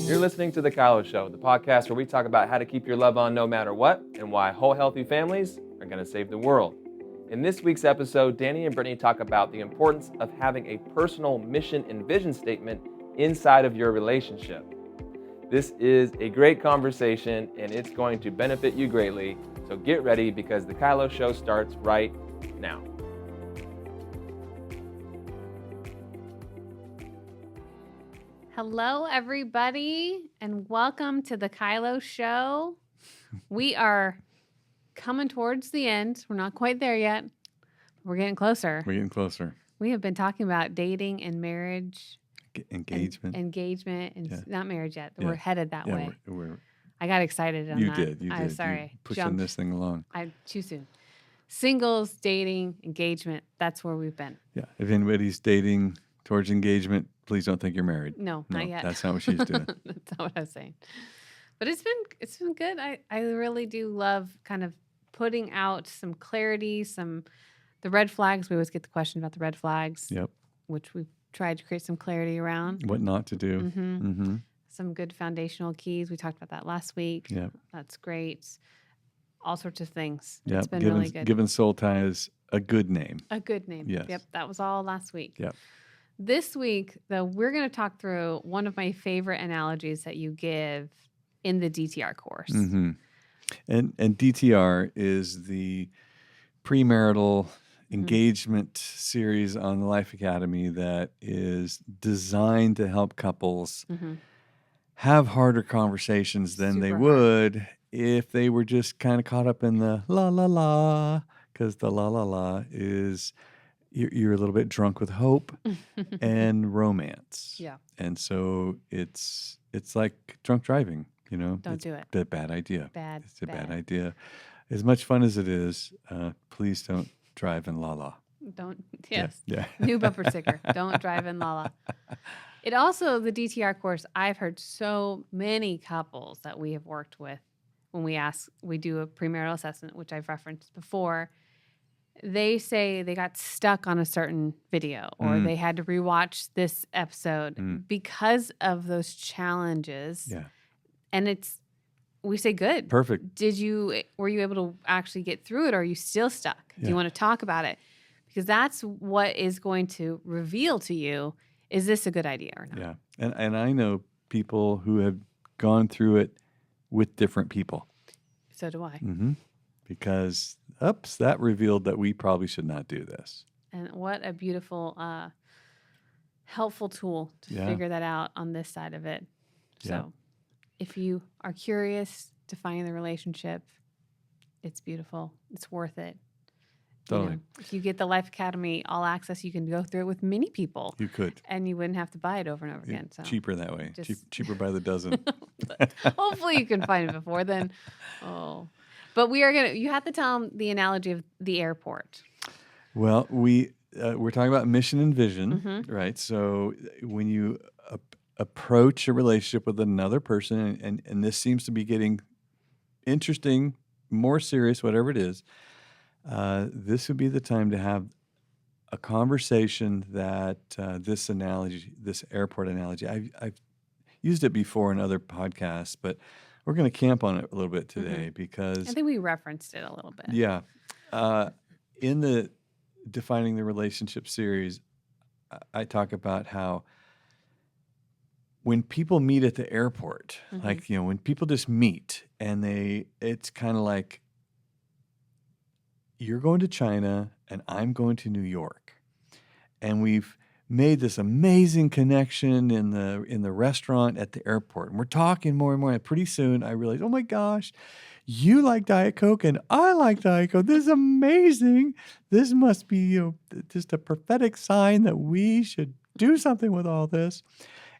You're listening to The Kylo Show, the podcast where we talk about how to keep your love on no matter what and why whole healthy families are going to save the world. In this week's episode, Danny and Brittany talk about the importance of having a personal mission and vision statement inside of your relationship. This is a great conversation and it's going to benefit you greatly, so get ready because The Kylo Show starts right now. Hello, everybody, and welcome to the Kylo Show. We are coming towards the end. We're not quite there yet. We're getting closer. We have been talking about dating and marriage. Engagement. Engagement and Yeah. not marriage yet. Yeah. We're headed that way. We're I got excited on you that. did. You I'm did. sorry. You're pushing this thing along. Too soon. Singles, dating, engagement. That's where we've been. Yeah. If anybody's dating towards engagement, please don't think you're married. No, not yet. That's not what she's doing. That's not what I was saying. But it's been good. I really do love kind of putting out some clarity, the red flags. We always get the question about the red flags. Yep. Which we've tried to create some clarity around. What not to do. Mm-hmm. Some good foundational keys. We talked about that last week. Yep. That's great. All sorts of things. Yep. It's been really good. Giving soul ties a good name. A good name. Yes. Yep. That was all last week. Yep. This week, though, we're going to talk through one of my favorite analogies that you give in the DTR course. Mm-hmm. And DTR is the premarital engagement series on the Life Academy that is designed to help couples have harder conversations than they would if they were just kind of caught up in the la la la, because the la la la is you're a little bit drunk with hope and romance. Yeah. And so it's like drunk driving, you know. Don't do it. It's a bad idea. It's a bad. bad idea. As much fun as it is, please don't drive in la la. Don't. Yes. Yeah. New bumper sticker. Don't drive in Lala. It also, the DTR course, I've heard so many couples that we have worked with when we do a premarital assessment, which I've referenced before. They say they got stuck on a certain video or they had to rewatch this episode because of those challenges. Yeah. And we say good. Perfect. Were you able to actually get through it, or are you still stuck? Yeah. Do you want to talk about it? Because that's what is going to reveal to you, is this a good idea or not? Yeah. And I know people who have gone through it with different people. So do I. Mm-hmm. Because, that revealed that we probably should not do this. And what a beautiful, helpful tool to Yeah. figure that out on this side of it. So if you are curious to find the relationship, it's beautiful. It's worth it. Totally. You know, if you get the Life Academy All Access, you can go through it with many people. You could. And you wouldn't have to buy it over and over again. So Cheaper that way. Just- Cheaper by the dozen. hopefully you can find it before then. Oh. But you have to tell them the analogy of the airport. Well, we're talking about mission and vision, right? So when you approach a relationship with another person, and this seems to be getting interesting, more serious, whatever it is, this would be the time to have a conversation that this airport analogy, I've used it before in other podcasts, but we're going to camp on it a little bit today because I think we referenced it a little bit. Yeah. In the Defining the Relationship series, I talk about how when people meet at the airport, like, when people just meet and it's kind of like, you're going to China and I'm going to New York. And we've made this amazing connection in the restaurant at the airport. And we're talking more and more. And pretty soon I realized, oh my gosh, you like Diet Coke and I like Diet Coke. This is amazing. This must be just a prophetic sign that we should do something with all this.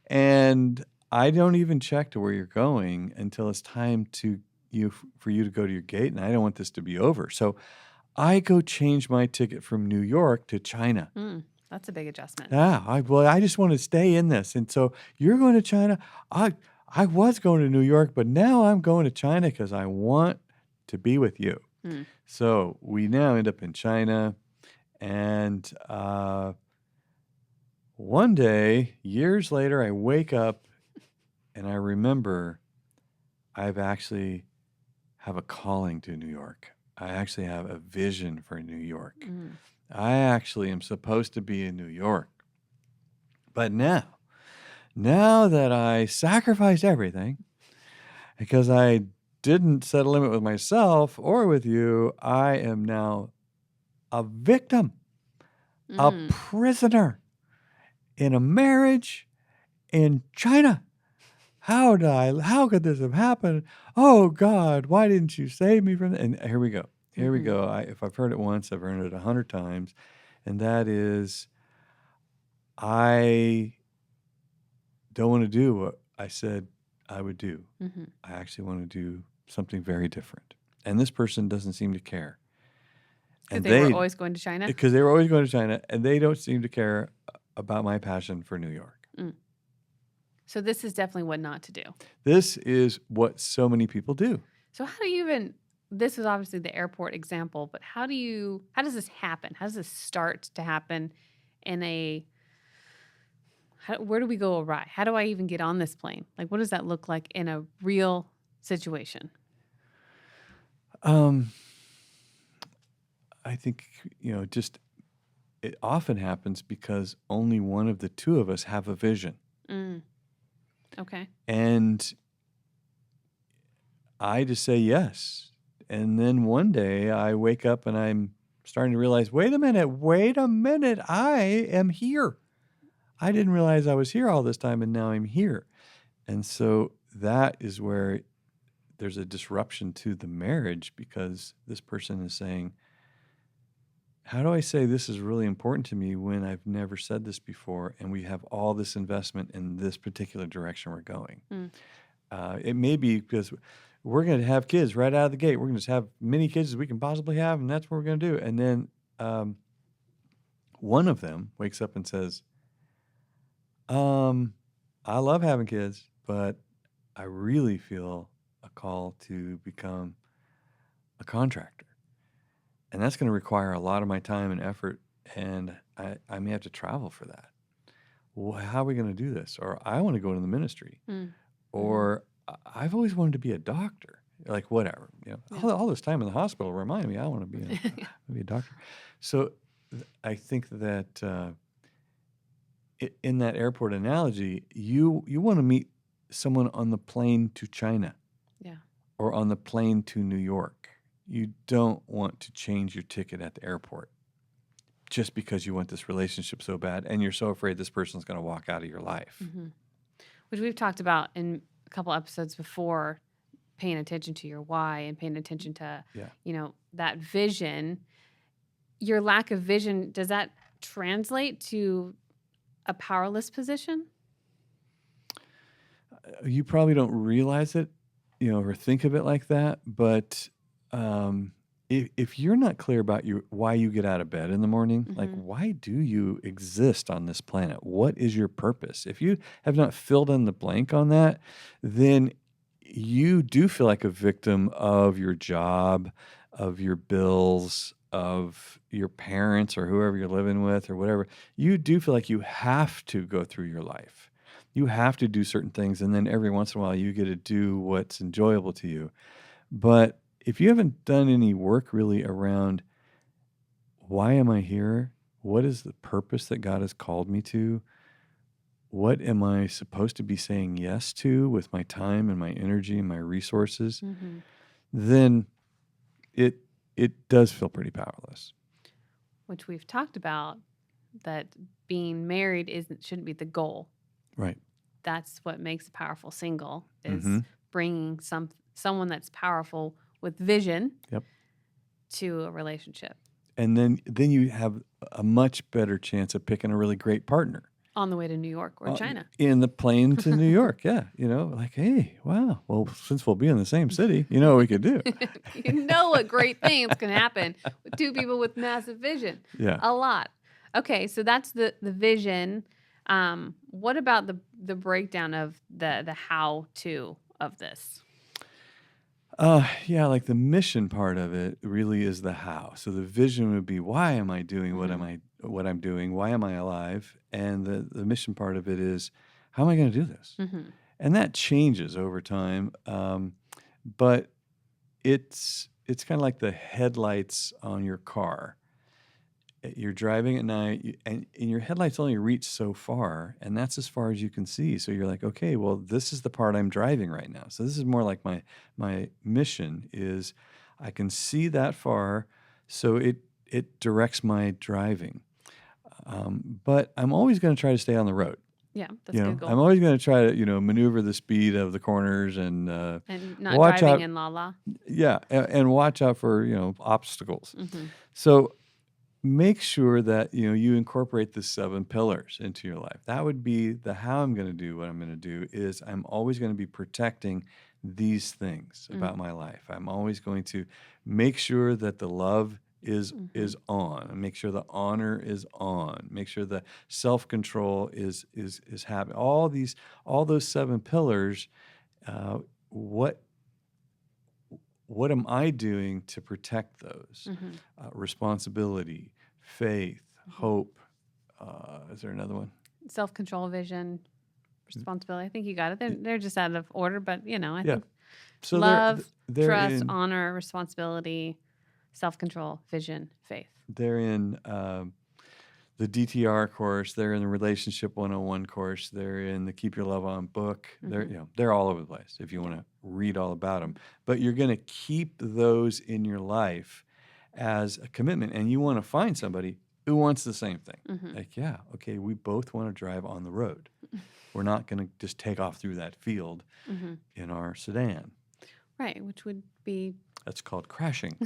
And I don't even check to where you're going until it's time for you to go to your gate. And I don't want this to be over. So I go change my ticket from New York to China. That's a big adjustment. Yeah, I just want to stay in this. And so you're going to China. I was going to New York, but now I'm going to China because I want to be with you. So we now end up in China. And one day, years later, I wake up And I remember I've actually have a calling to New York. I actually have a vision for New York. Mm. I actually am supposed to be in New York. But now that I sacrificed everything because I didn't set a limit with myself or with you, I am now a victim, a Mm. prisoner in a marriage in China. How could this have happened? Oh God, why didn't you save me from that? And here we go. Here we Mhm. go. If I've heard it once, I've heard it 100 times. And that is, I don't want to do what I said I would do. Mhm. I actually want to do something very different. And this person doesn't seem to care. Because they were always going to China. Because they were always going to China, and they don't seem to care about my passion for New York. So this is definitely what not to do. This is what so many people do. So how do you even? This is obviously the airport example, but how does this happen? How does this start to happen where do we go awry? How do I even get on this plane? Like, what does that look like in a real situation? I think, just it often happens because only one of the two of us have a vision. Okay. And I just say yes. And then one day I wake up and I'm starting to realize, wait a minute, I am here. I didn't realize I was here all this time, and now I'm here. And so that is where there's a disruption to the marriage, because this person is saying, how do I say this is really important to me when I've never said this before, and we have all this investment in this particular direction we're going? It may be because we're going to have kids right out of the gate. We're going to just have many kids as we can possibly have, and that's what we're going to do. And then one of them wakes up and says, I love having kids, but I really feel a call to become a contractor. And that's going to require a lot of my time and effort, and I may have to travel for that. Well, how are we going to do this? Or I want to go into the ministry. Or I've always wanted to be a doctor. Like, whatever. All this time in the hospital reminded me I want to be a doctor. So I think that in that airport analogy, you want to meet someone on the plane to China. Yeah. Or on the plane to New York. You don't want to change your ticket at the airport just because you want this relationship so bad and you're so afraid this person's going to walk out of your life. Which we've talked about in a couple episodes before, paying attention to your why and paying attention to, that vision. Your lack of vision, does that translate to a powerless position? You probably don't realize it, or think of it like that, but if you're not clear about why you get out of bed in the morning, like, why do you exist on this planet? What is your purpose? If you have not filled in the blank on that, then you do feel like a victim of your job, of your bills, of your parents or whoever you're living with or whatever. You do feel like you have to go through your life. You have to do certain things, and then every once in a while you get to do what's enjoyable to you. But if you haven't done any work really around why am I here? What is the purpose that God has called me to? What am I supposed to be saying yes to with my time and my energy and my resources? Then it does feel pretty powerless. Which we've talked about, that being married shouldn't be the goal. Right. That's what makes a powerful single, is bringing someone that's powerful with vision to a relationship. And then you have a much better chance of picking a really great partner. On the way to New York or China. In the plane to New York, yeah. Like, hey, wow. Well, since we'll be in the same city, what we could do. What great things can happen with two people with massive vision. Yeah. A lot. Okay, so that's the vision. What about the breakdown of the how-to of this? Like the mission part of it really is the how. So the vision would be, why am I doing what I'm doing? Why am I alive? And the mission part of it is, how am I going to do this? and that changes over time. But it's kind of like the headlights on your car. You're driving at night, and your headlights only reach so far, and that's as far as you can see. So you're like, okay, well, this is the part I'm driving right now. So this is more like my mission is I can see that far, so it directs my driving. But I'm always going to try to stay on the road. Yeah, that's a good I'm goal. always going to try to maneuver the speed of the corners and And not watch driving out. in la-la. Yeah, and watch out for obstacles. Mm-hmm. So make sure that you incorporate the 7 pillars into your life. That would be the how I'm going to do what I'm going to do is I'm always going to be protecting these things about my life. I'm always going to make sure that the love is on, and make sure the honor is on, make sure the self-control is happening. All those 7 pillars. What am I doing to protect those? Responsibility, faith, hope. Is there another one? Self-control, vision, responsibility. I think you got it. They're just out of order, but I think So love, they're trust, in, honor, responsibility, self-control, vision, faith. they're in the DTR course. They're in the Relationship 101 course. They're in the Keep Your Love On book. They're all over the place if you want to read all about them. But you're going to keep those in your life as a commitment, and you want to find somebody who wants the same thing. Like, yeah, okay, we both want to drive on the road. We're not going to just take off through that field in our sedan. Right, which would be... That's called crashing.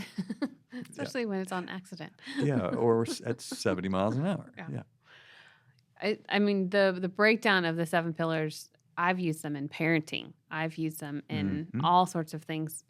Especially when it's on accident. Yeah, or at 70 miles an hour. Yeah. I mean, the breakdown of the 7 pillars, I've used them in parenting. I've used them in all sorts of things.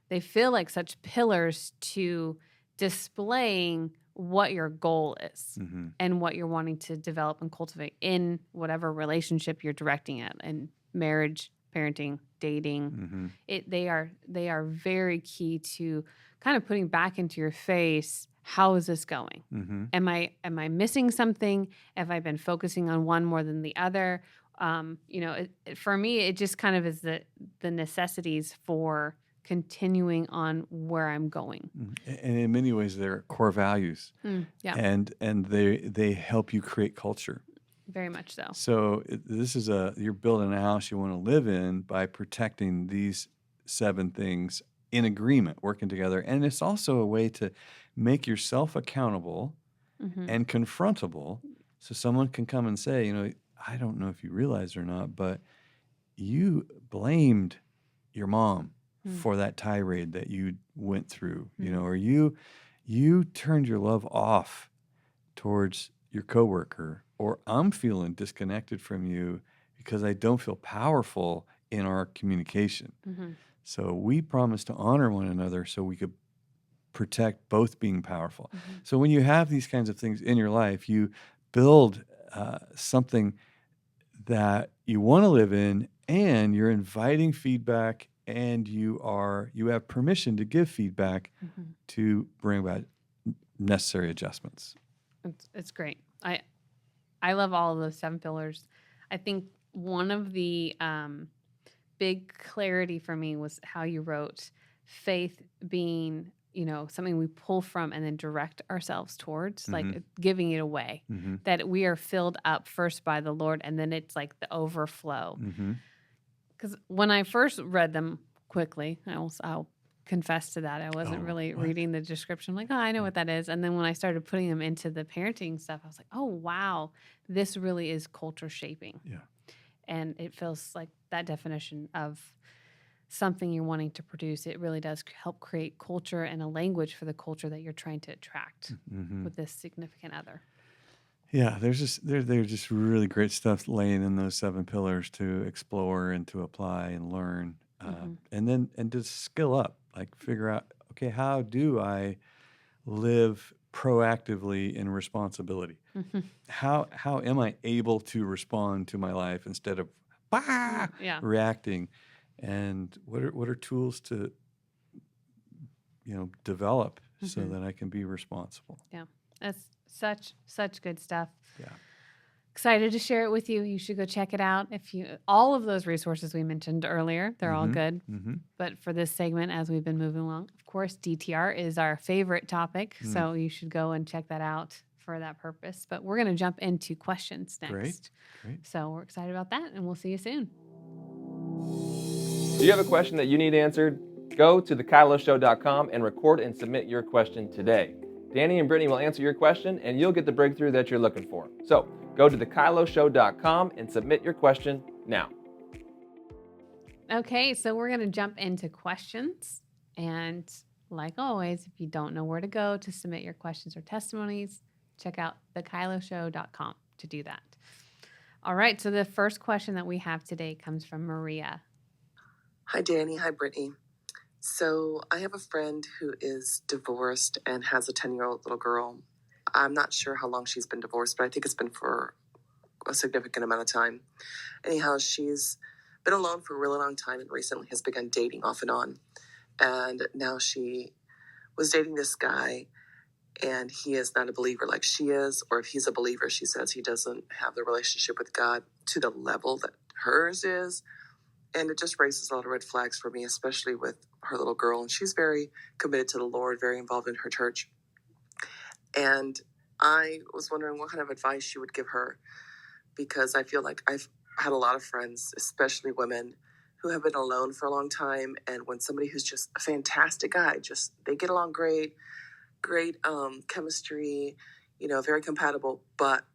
They feel like such pillars to displaying what your goal is and what you're wanting to develop and cultivate in whatever relationship you're directing at, in marriage, parenting, dating. They are very key to kind of putting back into your face, how is this going? Am I missing something? Have I been focusing on one more than the other? For me, it just kind of is the necessities for continuing on where I'm going. And in many ways, they're core values. Yeah, And they help you create culture. very much so. So this is you're building a house you want to live in by protecting these 7 things in agreement, working together. And it's also a way to make yourself accountable and confrontable, so someone can come and say, I don't know if you realize or not, but you blamed your mom for that tirade that you went through, or you turned your love off towards your coworker, or I'm feeling disconnected from you because I don't feel powerful in our communication. So we promise to honor one another so we could protect both being powerful. So when you have these kinds of things in your life, you build something that you want to live in, and you're inviting feedback, and you have permission to give feedback to bring about necessary adjustments. It's great. I love all of those 7 pillars. I think one of the big clarity for me was how you wrote faith being, something we pull from and then direct ourselves towards, like giving it away, that we are filled up first by the Lord, and then it's like the overflow. Because when I first read them quickly, I'll confess to that. I wasn't really reading the description. I'm like, I know what that is. And then when I started putting them into the parenting stuff, I was like, oh, wow, this really is culture shaping. Yeah. And it feels like that definition of something you're wanting to produce, it really does help create culture and a language for the culture that you're trying to attract with this significant other. Yeah, there's just really great stuff laying in those 7 pillars to explore and to apply and learn, and to skill up, like figure out, okay, how do I live proactively in responsibility? How am I able to respond to my life instead of reacting? And what are tools to develop so that I can be responsible? Yeah, that's such good stuff. Yeah. excited to share it with you. You should go check it out. All of those resources we mentioned earlier, they're all good. But for this segment, as we've been moving along, of course, DTR is our favorite topic. So you should go and check that out for that purpose. But we're going to jump into questions next. Great. So we're excited about that, and we'll see you soon. Do you have a question that you need answered? Go to thekyloshow.com and record and submit your question today. Danny and Brittany will answer your question, and you'll get the breakthrough that you're looking for. So go to thekyloshow.com and submit your question now. Okay, so we're going to jump into questions. And like always, if you don't know where to go to submit your questions or testimonies, check out thekyloshow.com to do that. All right, so the first question that we have today comes from Maria. Hi, Danny. Hi, Brittany. So I have a friend who is divorced and has a 10-year-old little girl. I'm not sure how long she's been divorced, but I think it's been for a significant amount of time. Anyhow, she's been alone for a really long time and recently has begun dating off and on. And now she was dating this guy, and he is not a believer like she is, or if he's a believer, she says he doesn't have the relationship with God to the level that hers is. And it just raises a lot of red flags for me, especially with her little girl. And she's very committed to the Lord, very involved in her church. And I was wondering what kind of advice you would give her, because I feel like I've had a lot of friends, especially women, who have been alone for a long time. And when somebody who's just a fantastic guy, they get along great chemistry, very compatible, but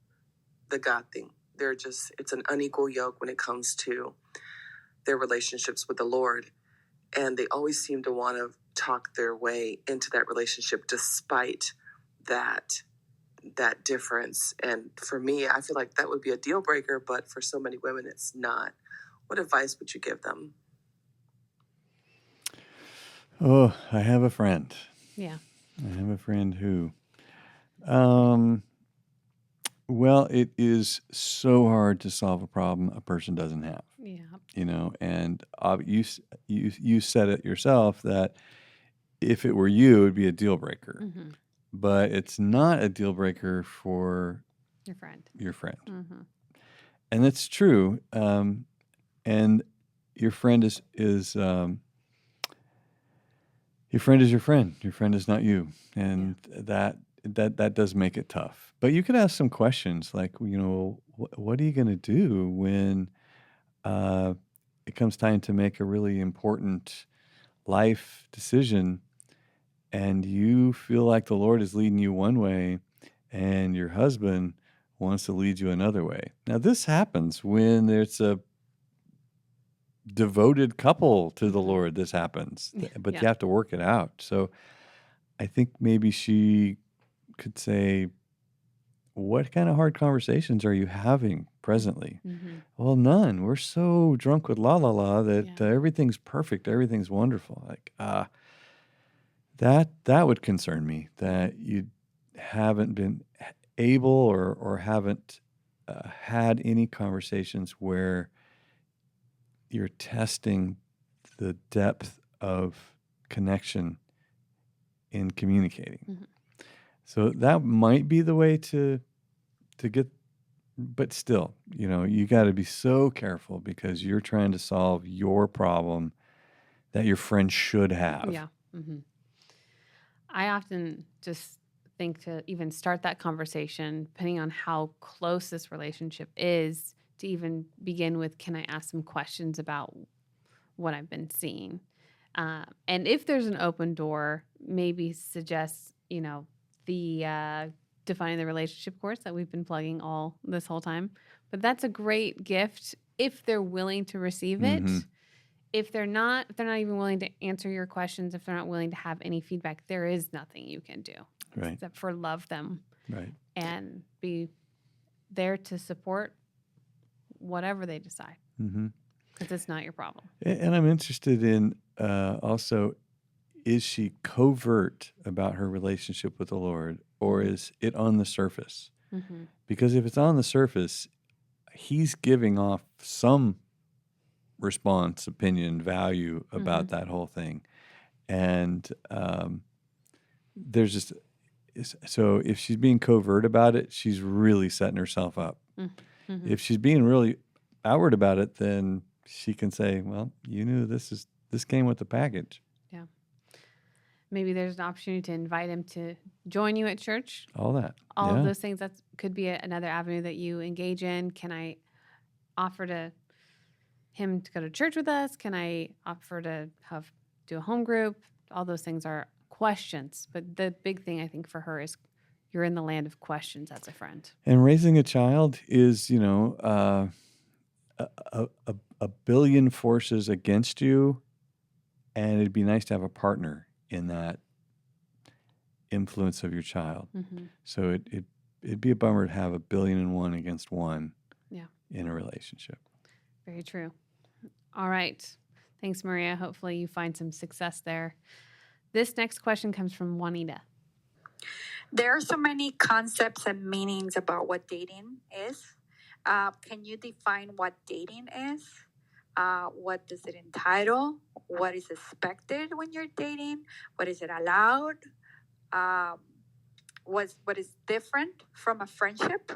the God thing, it's an unequal yoke when it comes to their relationships with the Lord. And they always seem to want to talk their way into that relationship despite that difference. And for me, I feel like that would be a deal breaker, but for so many women, it's not. What advice would you give them? Oh, I have a friend. Yeah. I have a friend who, well, it is so hard to solve a problem a person doesn't have. Yeah. And you said it yourself that if it were you, it would be a deal breaker. Mm-hmm. But it's not a deal breaker for Your friend. Mm-hmm. And that's true. And your friend is your friend is your friend. Your friend is not you. And that does make it tough. But you could ask some questions like, what are you going to do when it comes time to make a really important life decision and you feel like the Lord is leading you one way and your husband wants to lead you another way? Now, this happens when there's a devoted couple to the Lord. This happens, but you have to work it out. So I think maybe she could say, what kind of hard conversations are you having presently? Mm-hmm. Well, none. We're so drunk with la la la that everything's perfect. Everything's wonderful. Like, that would concern me, that you haven't been able or haven't had any conversations where you're testing the depth of connection in communicating. Mm-hmm. So that might be the way to get, but still, you got to be so careful because you're trying to solve your problem that your friend should have. Yeah. Mm-hmm. I often just think to even start that conversation, depending on how close this relationship is, to even begin with, can I ask some questions about what I've been seeing? And if there's an open door, maybe suggest, the defining the relationship course that we've been plugging all this whole time. But that's a great gift if they're willing to receive it. Mm-hmm. If they're not even willing to answer your questions, if they're not willing to have any feedback, there is nothing you can do except for love them, and be there to support whatever they decide, because it's not your problem. And I'm interested in also, is she covert about her relationship with the Lord, or is it on the surface? Mm-hmm. Because if it's on the surface, he's giving off some response, opinion, value about that whole thing. And there's just, so if she's being covert about it, she's really setting herself up. If she's being really outward about it, then she can say, well, you knew this came with the package. Yeah. Maybe there's an opportunity to invite him to join you at church. All that. All of those things, that could be another avenue that you engage in. Can I offer to him to go to church with us? Can I offer to do a home group? All those things are questions. But the big thing I think for her is you're in the land of questions as a friend. And raising a child is, a billion forces against you, and it'd be nice to have a partner in that influence of your child. Mm-hmm. So it'd be a bummer to have 1,000,000,001 against one in a relationship. Very true. All right. Thanks, Maria. Hopefully you find some success there. This next question comes from Juanita. There are so many concepts and meanings about what dating is. Can you define what dating is? What does it entitle? What is expected when you're dating? What is it allowed? What is different from a friendship?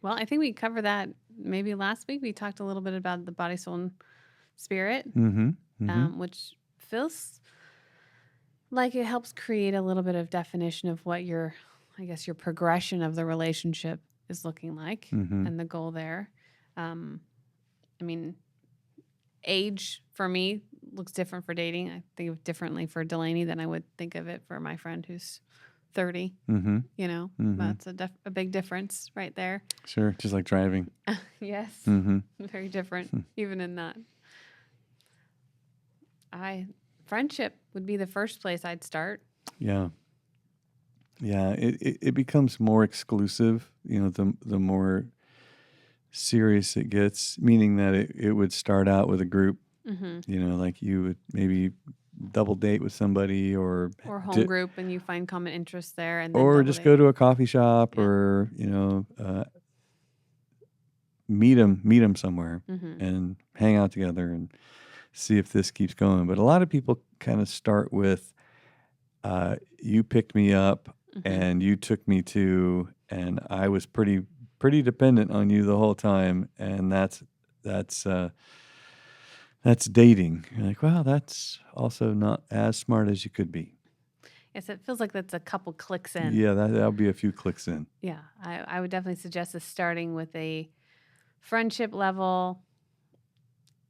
Well, I think we covered that maybe last week. We talked a little bit about the body, soul, and spirit, which feels like it helps create a little bit of definition of what your progression of the relationship is looking like and the goal there. Age for me looks different for dating. I think of it differently for Delaney than I would think of it for my friend who's 30. That's a big difference right there. Sure, just like driving. Yes, very different even in that. Friendship would be the first place I'd start. Yeah. It becomes more exclusive, the more serious it gets, meaning that it would start out with a group, like you would maybe double date with somebody or home group, and you find common interests there, and then or just go to a coffee shop or meet them somewhere and hang out together and see if this keeps going. But a lot of people kind of start with you picked me up and you took me to, and I was pretty dependent on you the whole time, and that's dating. You're like, well, that's also not as smart as you could be. Yes, it feels like that's a couple clicks in. Yeah, that'll be a few clicks in. Yeah, I would definitely suggest this starting with a friendship level,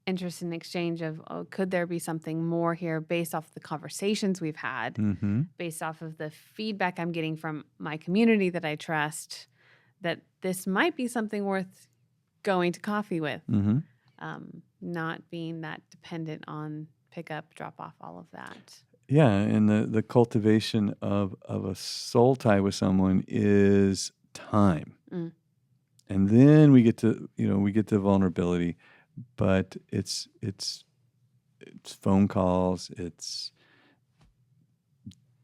interest in exchange of, could there be something more here based off the conversations we've had, based off of the feedback I'm getting from my community that I trust, that this might be something worth going to coffee with. Not being that dependent on pickup, drop off, all of that. Yeah, and the cultivation of a soul tie with someone is time. And then we get to vulnerability, but it's phone calls, it's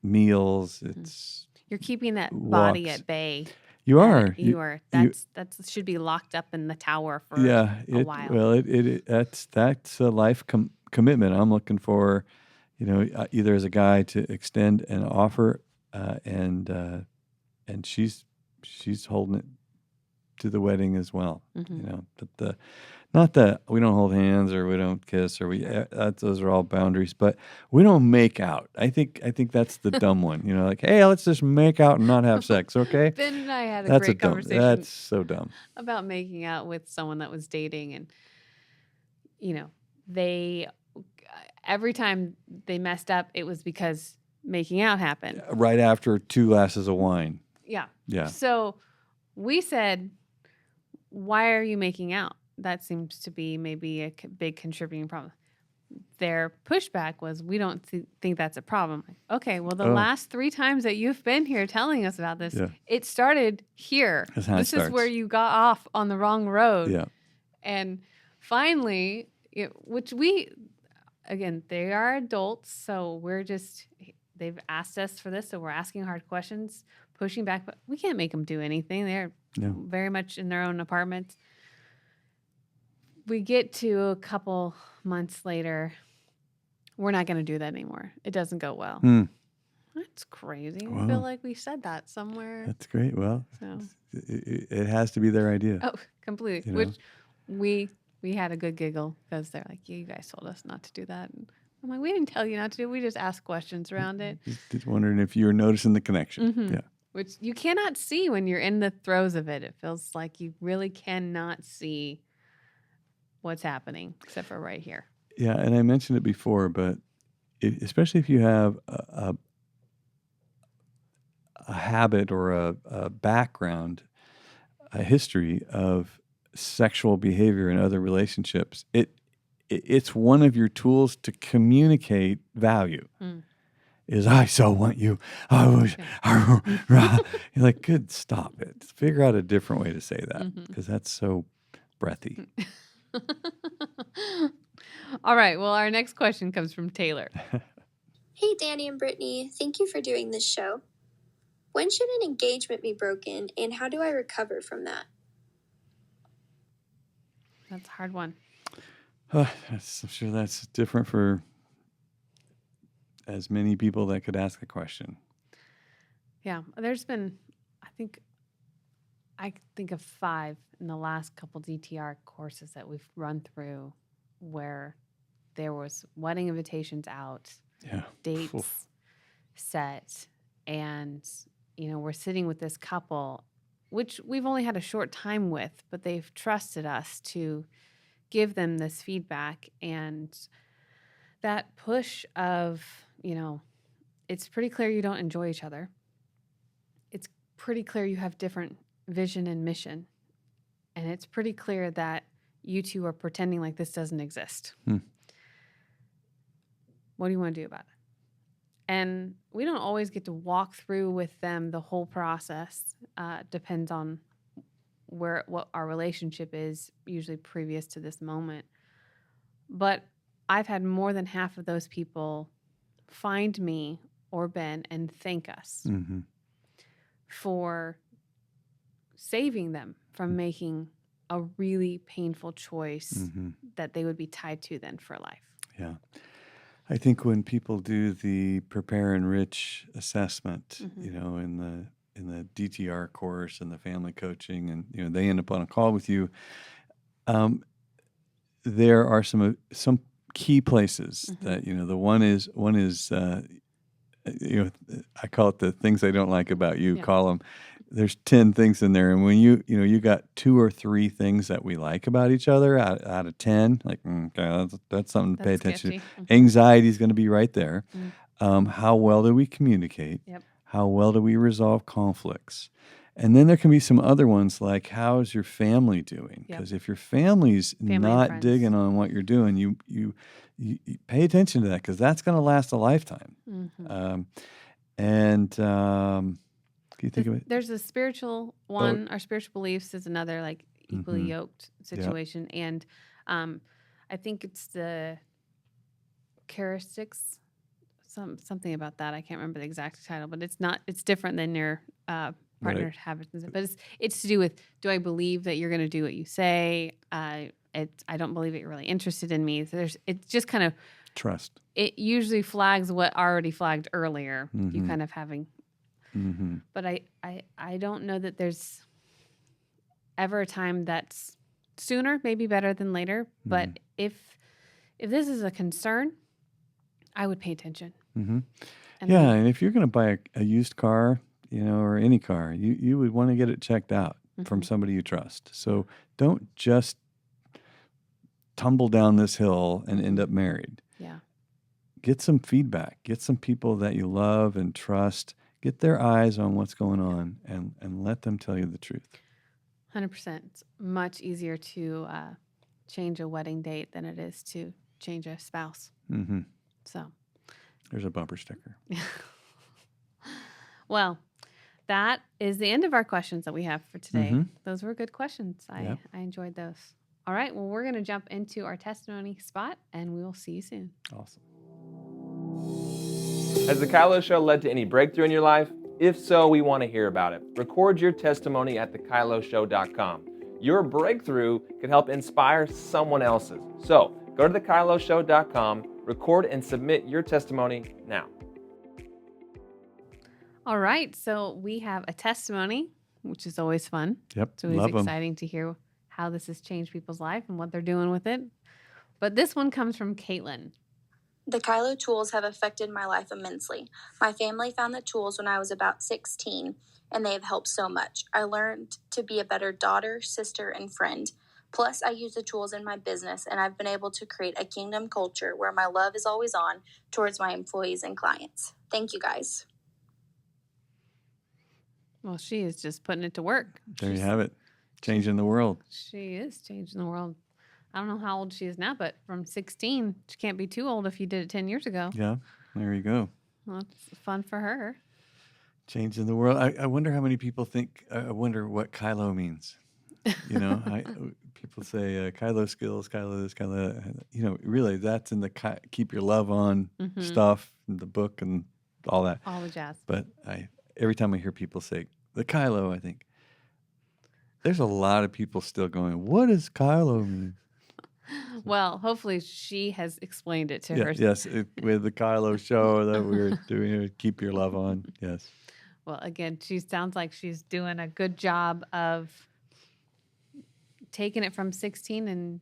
meals, it's you're keeping that walks. Body at bay. You are. You are. That should be locked up in the tower for a while. Well, that's a life commitment. I'm looking for, either as a guy to extend an offer, and she's holding it to the wedding as well. But not that we don't hold hands or we don't kiss or those are all boundaries, but we don't make out. I think that's the dumb one. Like, hey, let's just make out and not have sex, okay? Ben and I had a great conversation. That's so dumb. About making out with someone that was dating, and every time they messed up, it was because making out happened right after 2 glasses of wine. Yeah. So we said, why are you making out? That seems to be maybe a big contributing problem. Their pushback was, we don't think that's a problem. Okay, well, the last 3 times that you've been here telling us about this, it started here. This is where you got off on the wrong road. Yeah. And finally, they are adults, so they've asked us for this, so we're asking hard questions, pushing back, but we can't make them do anything. They're very much in their own apartments. We get to a couple months later, we're not going to do that anymore. It doesn't go well. That's crazy. I Wow. feel like we said that somewhere. That's great. Well, So, it has to be their idea. oh, completely. You know? Which we had a good giggle because they're like, you guys told us not to do that. And I'm like, we didn't tell you not to do it. We just asked questions around it. Just wondering if you were noticing the connection. Mhm. Yeah. Which you cannot see when you're in the throes of it. It feels like you really cannot see what's happening except for right here. Yeah, and I mentioned it before, but especially if you have a habit or a background, a history of sexual behavior in other relationships, it's one of your tools to communicate value. Mm. Is I so want you. I wish. You're like, good, stop it. Figure out a different way to say that because that's so breathy. All right. Well, our next question comes from Taylor. Hey, Danny and Brittany. Thank you for doing this show. When should an engagement be broken, and how do I recover from that? That's a hard one. I'm sure that's different for as many people that could ask the question. Yeah. There's been, I think of 5 in the last couple DTR courses that we've run through where there was wedding invitations out, Yeah. dates Oof. set, and we're sitting with this couple, which we've only had a short time with, but they've trusted us to give them this feedback. And that push of, it's pretty clear you don't enjoy each other. It's pretty clear you have different vision and mission. And it's pretty clear that you two are pretending like this doesn't exist. What do you want to do about it? And we don't always get to walk through with them the whole process. Depends on what our relationship is, usually previous to this moment. But I've had more than half of those people find me or Ben and thank us for saving them from making a really painful choice that they would be tied to then for life. Yeah. I think when people do the Prepare Enrich assessment, in the DTR course and the family coaching, and they end up on a call with you, there are some key places that the one is I call it the things I don't like about you column. There's 10 things in there, and when you got 2 or 3 things that we like about each other out of 10, like okay, that's something to pay attention to. Anxiety is going to be right there. How well do we communicate? Yep. How well do we resolve conflicts? And then there can be some other ones like how's your family doing? Because if your family's not digging on what you're doing, you pay attention to that because that's going to last a lifetime. Can you think of it? There's a spiritual one. Our spiritual beliefs is another like equally yoked situation. And I think it's the characteristics, something about that. I can't remember the exact title, but it's different than your partner habits. But it's to do with, do I believe that you're going to do what you say? I don't believe that you're really interested in me. So it's just kind of trust. It usually flags what already flagged earlier. You kind of having... But I don't know that there's ever a time that's sooner, maybe better than later. But if this is a concern, I would pay attention. And if you're going to buy a used car, or any car, you would want to get it checked out from somebody you trust. So don't just tumble down this hill and end up married. Yeah. Get some feedback. Get some people that you love and trust. Get their eyes on what's going on and let them tell you the truth. 100%. It's much easier to change a wedding date than it is to change a spouse. So there's a bumper sticker. Well, that is the end of our questions that we have for today. Those were good questions. I enjoyed those. All right. Well, we're going to jump into our testimony spot, and we will see you soon. Awesome. Has the Kylo Show led to any breakthrough in your life? If so, we want to hear about it. Record your testimony at thekyloshow.com. Your breakthrough could help inspire someone else's. So go to thekyloshow.com, record and submit your testimony now. All right. So we have a testimony, which is always fun. Yep, It's always love 'em. exciting to hear how this has changed people's life and what they're doing with it. But this one comes from Caitlin. The Kylo tools have affected my life immensely. My family found the tools when I was about 16, and they have helped so much. I learned to be a better daughter, sister, and friend. Plus, I use the tools in my business, and I've been able to create a kingdom culture where my love is always on towards my employees and clients. Thank you, guys. Well, she is just putting it to work. There you have it. Changing the world. She is changing the world. I don't know how old she is now, but from 16, she can't be too old if you did it 10 years ago. Yeah, there you go. Well, it's fun for her. Changing the world. I wonder how many people think, I wonder what Kylo means. You know, people say Kylo skills, Kylo this, Kylo that. You know, really, that's in the keep your love on stuff, in the book and all that. All the jazz. But every time I hear people say the Kylo, I think there's a lot of people still going, what does Kylo mean? Well, hopefully she has explained it to her. Yes, with the Kylo Show that we're doing, keep your love on. Yes. Well, again, she sounds like she's doing a good job of taking it from 16 and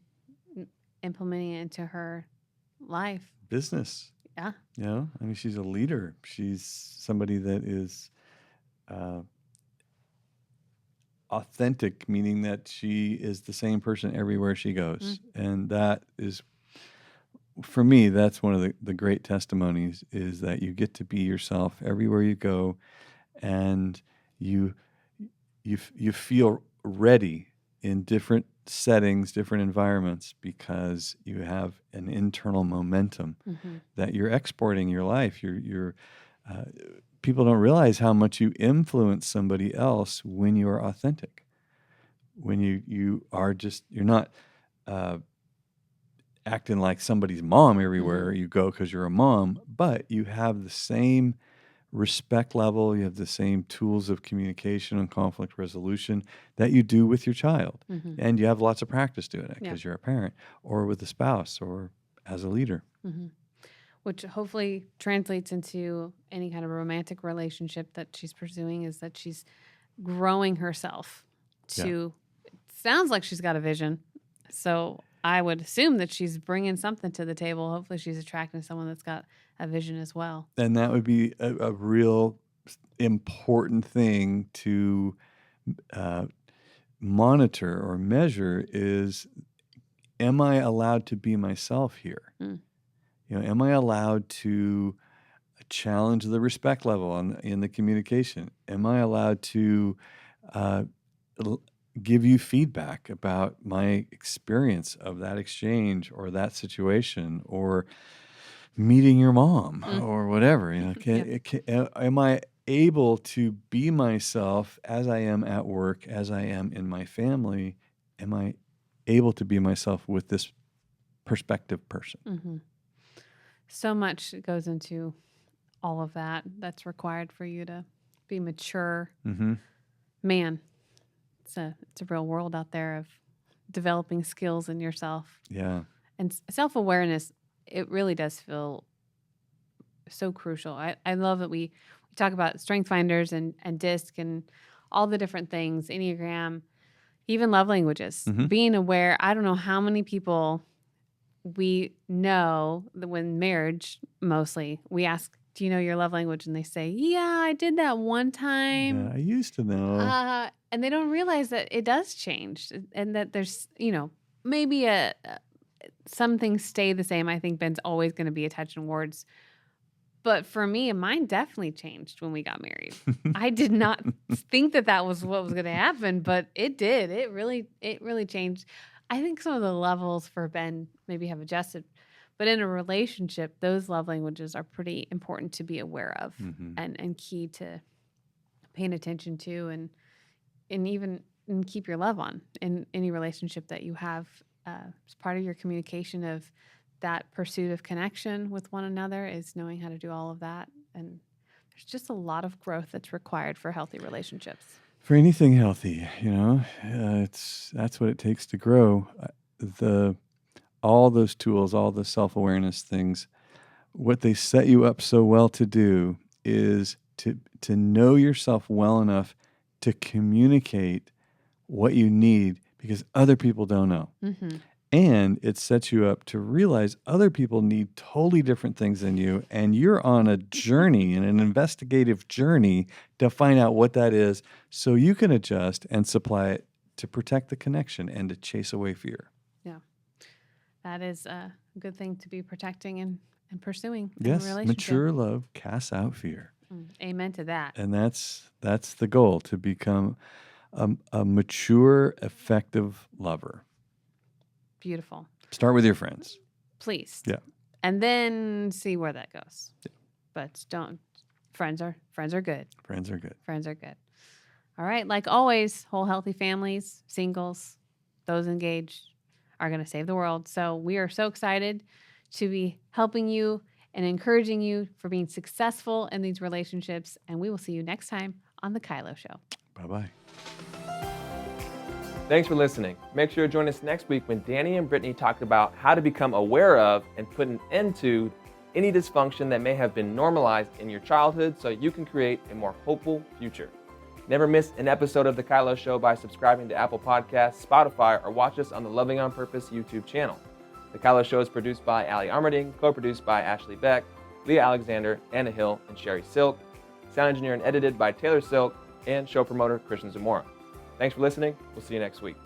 implementing it into her life. Business. Yeah. You know, I mean, she's a leader. She's somebody that is authentic, meaning that she is the same person everywhere she goes. And that is, for me, that's one of the great testimonies, is that you get to be yourself everywhere you go, and you feel ready in different settings, different environments, because you have an internal momentum that you're exporting your life. You're people don't realize how much you influence somebody else when you are authentic. When you're not acting like somebody's mom everywhere you go because you're a mom, but you have the same respect level, you have the same tools of communication and conflict resolution that you do with your child. And you have lots of practice doing it because you're a parent, or with a spouse, or as a leader. Which hopefully translates into any kind of romantic relationship that she's pursuing, is that she's growing herself to, it sounds like she's got a vision. So I would assume that she's bringing something to the table. Hopefully she's attracting someone that's got a vision as well. And that would be a real important thing to monitor or measure is, am I allowed to be myself here? You know, am I allowed to challenge the respect level in the communication? Am I allowed to give you feedback about my experience of that exchange or that situation, or meeting your mom or whatever? You know, am I able to be myself as I am at work, as I am in my family? Am I able to be myself with this perspective person? So much goes into all of that that's required for you to be mature. Man, it's a real world out there of developing skills in yourself. Yeah. And self-awareness, it really does feel so crucial. I love that we talk about strength finders and DISC and all the different things, Enneagram, even love languages. Being aware, I don't know how many people we know that when marriage, mostly, we ask, do you know your love language? And they say, yeah, I did that one time. Yeah, I used to know. And they don't realize that it does change, and that there's, you know, maybe some things stay the same. I think Ben's always going to be attached in words. But for me, mine definitely changed when we got married. I did not think that was what was going to happen, but it did. It really changed. I think some of the levels for Ben maybe have adjusted, but in a relationship, those love languages are pretty important to be aware of and key to paying attention to, and even keep your love on in any relationship that you have. As part of your communication of that pursuit of connection with one another is knowing how to do all of that. And there's just a lot of growth that's required for healthy relationships. For anything healthy, you know, that's what it takes to grow. All those tools, all the self-awareness things, what they set you up so well to do is to know yourself well enough to communicate what you need because other people don't know. Mm-hmm. And it sets you up to realize other people need totally different things than you. And you're on a journey, and an investigative journey to find out what that is so you can adjust and supply it to protect the connection and to chase away fear. Yeah. That is a good thing to be protecting and pursuing in a Yes, relationship. mature love casts out fear. Amen to that. And that's the goal, to become a mature, effective lover. Beautiful. Start with your friends. Please. Yeah. And then see where that goes. Yeah. But don't. Friends are good. Friends are good. Friends are good. All right. Like always, whole healthy families, singles, those engaged are going to save the world. So we are so excited to be helping you and encouraging you for being successful in these relationships. And we will see you next time on The Kylo Show. Bye-bye. Thanks for listening. Make sure to join us next week when Danny and Brittany talk about how to become aware of and put an end to any dysfunction that may have been normalized in your childhood so you can create a more hopeful future. Never miss an episode of The Kylo Show by subscribing to Apple Podcasts, Spotify, or watch us on the Loving on Purpose YouTube channel. The Kylo Show is produced by Ali Armerding, co-produced by Ashley Beck, Leah Alexander, Anna Hill, and Sherry Silk. Sound engineered and edited by Taylor Silk, and show promoter Christian Zamora. Thanks for listening. We'll see you next week.